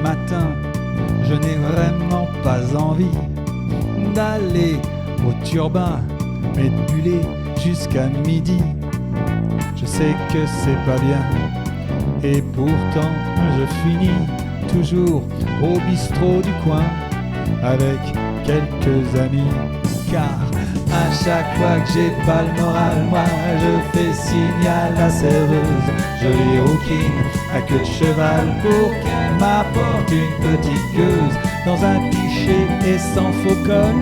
matin, je n'ai vraiment pas envie d'aller au turbin et de buller jusqu'à midi. Je sais que c'est pas bien, et pourtant je finis toujours au bistrot du coin avec quelques amis. Car à chaque fois que j'ai pas le moral, moi je fais signe à la serveuse, jolie rouquine à queue de cheval, pour qu'elle m'apporte une petite gueuse dans un pichet et sans faux col.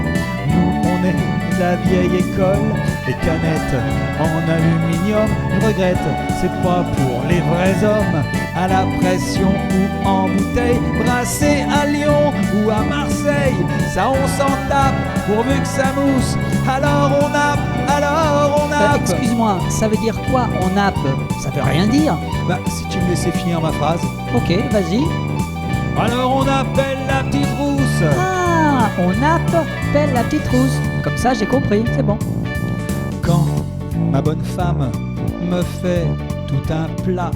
Nous on est de la vieille école, les canettes en aluminium, je regrette, c'est pas pour les vrais hommes. À la pression ou en bouteille, brassé à Lyon ou à Marseille, ça on s'en tape pourvu que ça mousse. Alors on nappe, alors on nappe. Excuse-moi, ça veut dire quoi on nappe? Ça veut rien dire. Bah si tu me laissais finir ma phrase. Ok, vas-y. Alors on appelle la petite rousse. Ah, on appelle la petite rousse. Comme ça j'ai compris, c'est bon. Quand ma bonne femme me fait tout un plat,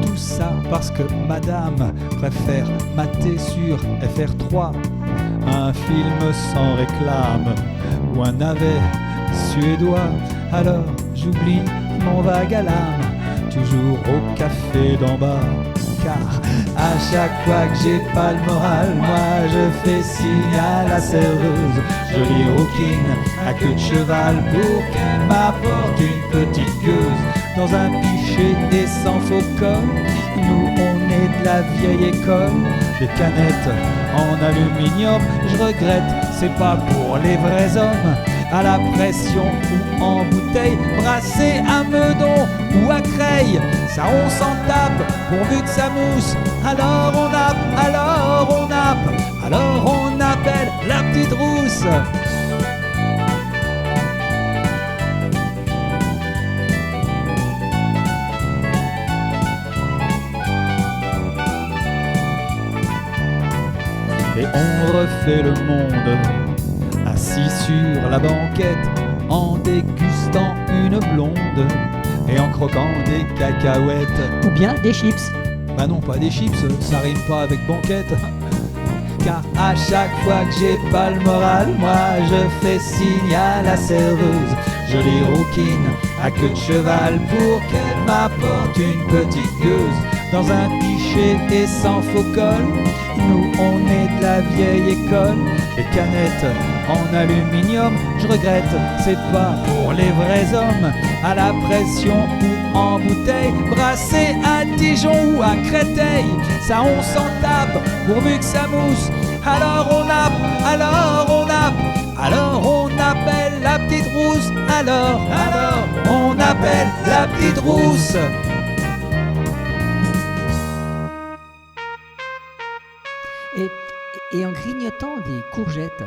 tout ça parce que madame préfère mater sur FR3 un film sans réclame ou un navet suédois. Alors j'oublie mon vague à l'âme, toujours au café d'en bas. Car à chaque fois que j'ai pas le moral, moi je fais signe à la serveuse, jolie rouquine à queue de cheval, pour qu'elle m'apporte une petite gueuse dans un pichet et sans faux col. Nous on est de la vieille école, les canettes en aluminium, je regrette, c'est pas pour les vrais hommes. À la pression ou en bouteille, brassé à Meudon ou à Creil, ça on s'en tape pourvu que ça mousse. Alors on nappe, alors on nappe, alors on appelle la petite rousse. Et on refait le monde assis sur la banquette, en dégustant une blonde et en croquant des cacahuètes. Ou bien des chips. Bah non, pas des chips, ça rime pas avec banquette. Car à chaque fois que j'ai pas le moral, moi je fais signe à la serveuse, jolie rouquine à queue de cheval, pour qu'elle m'apporte une petite gueuse dans un pichet et sans faux col. Nous on est de la vieille école, les canettes en aluminium, je regrette, c'est pas pour les vrais hommes. À la pression ou en bouteille, brassé à Dijon ou à Créteil, ça on s'en tape pourvu que ça mousse. Alors on nappe, alors on nappe, alors on appelle la petite rousse. Alors on appelle la petite rousse. Et en grignotant des courgettes.